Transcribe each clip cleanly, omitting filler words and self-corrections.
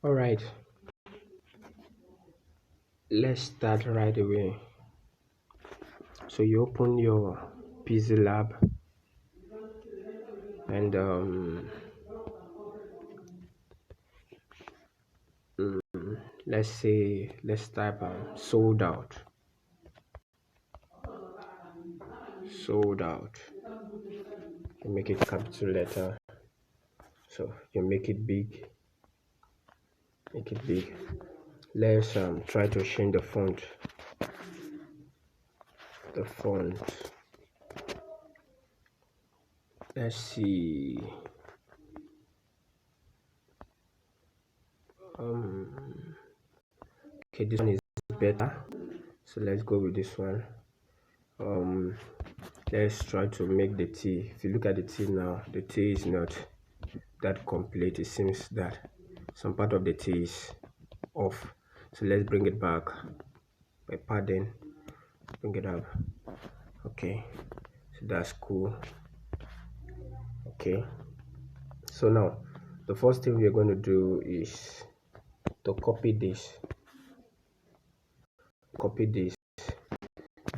All right, let's start right away. So you open your pixellab and let's type sold out, sold out. You make it capital letter, so you make it big, make it big. Let's try to change the font. Let's see. Okay, this one is better, so let's go with this one. Let's try to make the T. If you look at the T now, the T is not that complete. It seems that some part of the T is off, so let's bring it back by padding, bring it up. Okay, so that's cool. Okay, so now the first thing we're going to do is to copy this.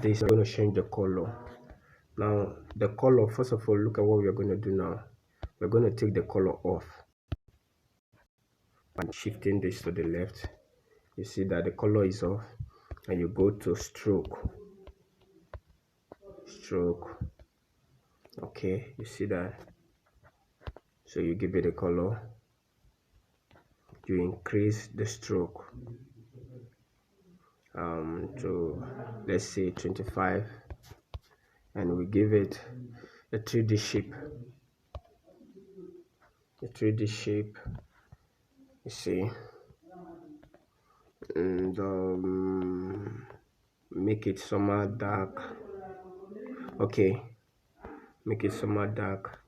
This is going to change the color. Now the color, first of all, look at what we're going to do now. We're going to take the color off and shifting this to the left. You see that the color is off, and you go to stroke. Okay, you see that. So you give it a color, you increase the stroke to, let's say, 25, and we give it a 3D shape. You see, and make it somewhere dark. Okay, make it somewhere dark.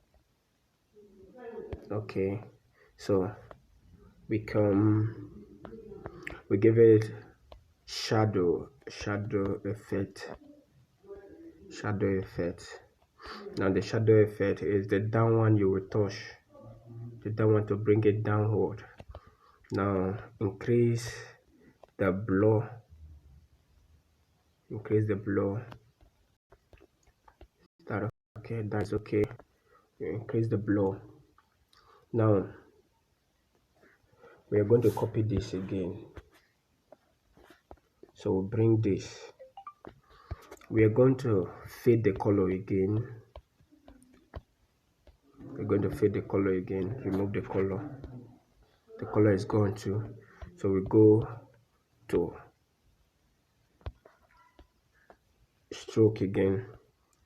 Okay, so we give it shadow effect. Now the shadow effect is the down one you will touch, the down one to bring it downward. Now increase the blur. That's okay. You increase the blur. Now we are going to copy this again, so we'll bring this. We are going to fade the color again. Remove the color is gone too, so we go to stroke again.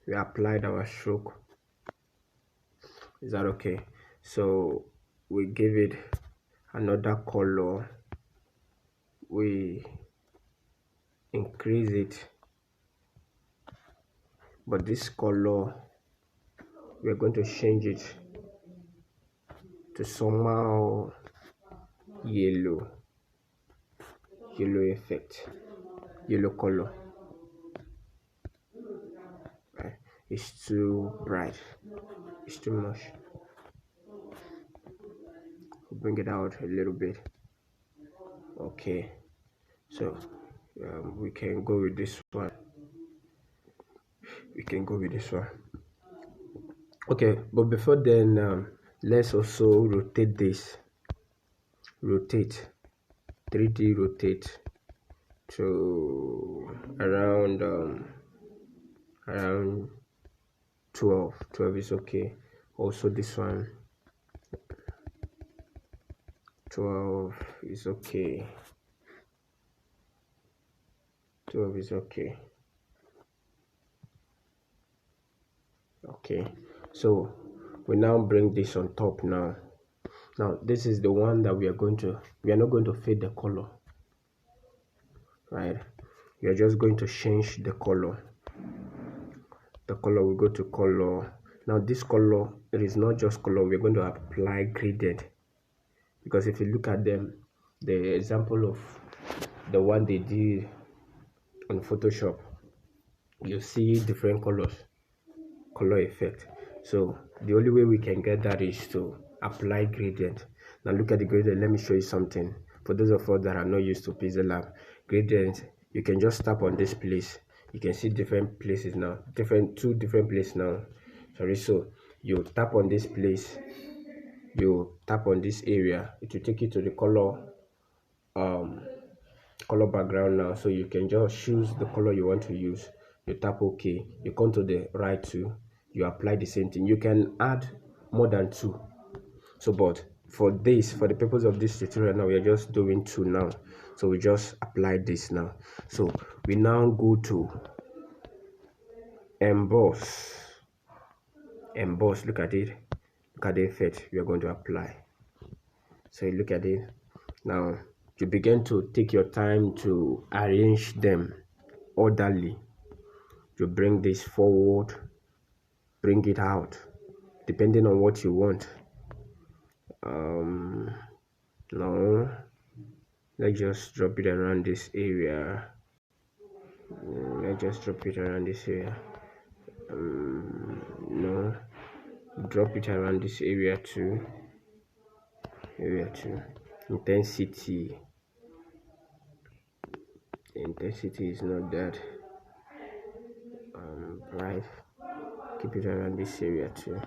We applied our stroke. Is that okay? So we give it another color, we increase it, but this color we are going to change it to somehow yellow effect, yellow color. It's too bright, it's too much. Bring it out a little bit. Okay, so we can go with this one. Okay, but before then, let's also rotate this. 3D rotate to around 12 is okay. Also this one, 12 is okay. 12 is okay. Okay, so we now bring this on top. Now this is the one that we are not going to fade the color, right? We are just going to change the color. We go to color. Now this color, it is not just color, we're going to apply gradient, because if you look at them, the example of the one they did on Photoshop, you see different color effect. So the only way we can get that is to apply gradient. Now look at the gradient. Let me show you something. For those of us that are not used to pixellab, gradient, you can just tap on this place. You can see different places now, two different places now. Sorry, so you tap on this place, you tap on this area, it will take you to the color background now. So you can just choose the color you want to use. You tap OK, you come to the right too, you apply the same thing. You can add more than two. So but for the purpose of this tutorial now, we are just doing two now. So we just apply this now. So we now go to emboss. Look at it, look at the effect we are going to apply. So look at it now. You begin to take your time to arrange them orderly. You bring this forward, bring it out, depending on what you want. No, let's just drop it around this area. Let's just drop it around this area. No, drop it around this area too. Intensity is not that bright. Keep it around this area too.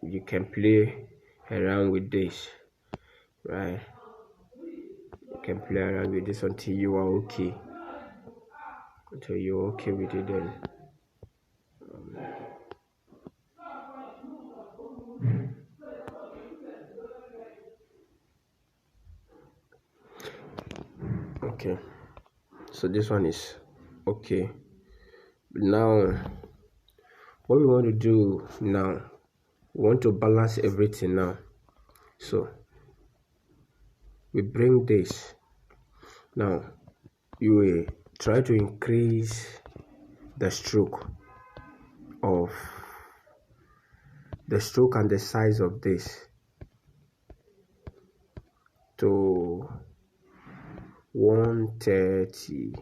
You can play around with this, right? You can play around with this until you are okay. Until you're okay with it, then okay. So this one is okay. Now what we want to do now, we want to balance everything now. So we bring this now. You will try to increase the stroke and the size of this to 130.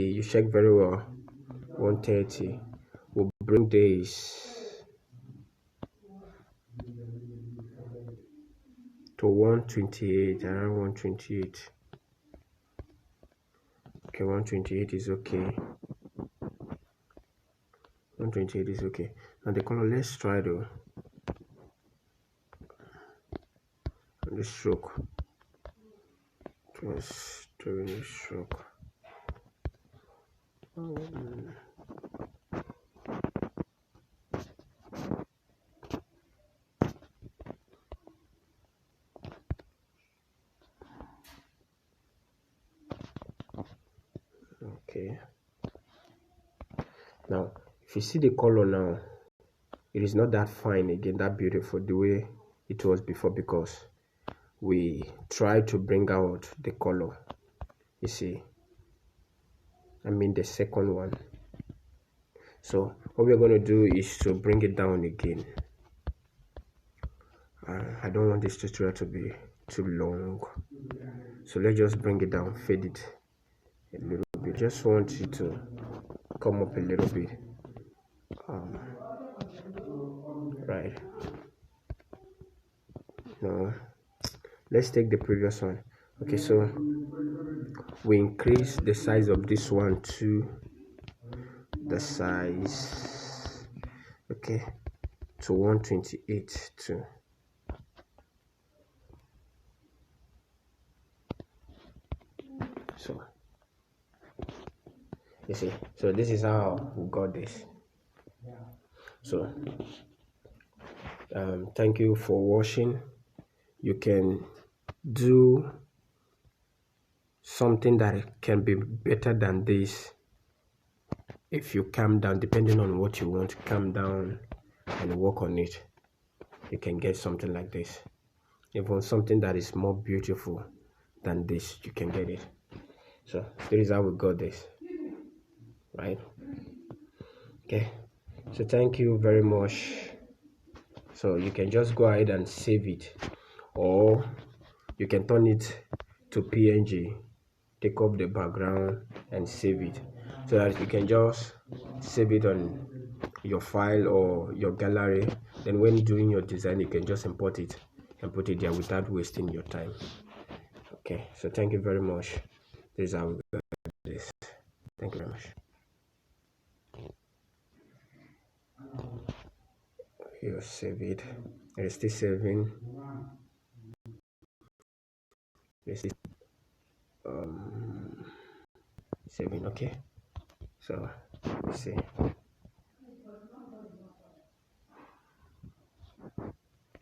You check very well. 130. We'll bring this to 128, around 128. Okay, 128 is okay. 128 is okay. Now the color, let's try the stroke. Just doing the stroke. Okay. Now, if you see the color now, it is not that fine again, that beautiful the way it was before, because we try to bring out the color. You see, I mean the second one. So what we're going to do is to bring it down again. I don't want this tutorial to be too long, so let's just bring it down, fade it a little bit. Just want it to come up a little bit. Right now, let's take the previous one. Okay, so we increase the size of this one to the size, okay, to 128 too. So you see, so this is how we got this. So thank you for watching. You can do something that can be better than this if you calm down, depending on what you want. Calm down and work on it. You can get something like this. Even something that is more beautiful than this, you can get it. So this is how we got this, right? Okay, so thank you very much. So you can just go ahead and save it, or you can turn it to PNG, take off the background and save it, so that you can just save it on your file or your gallery, then when doing your design you can just import it and put it there without wasting your time. Okay, so thank you very much. This is how we got this. Thank you very much. You save it. It's still saving. It's still saving. Okay, so let's see.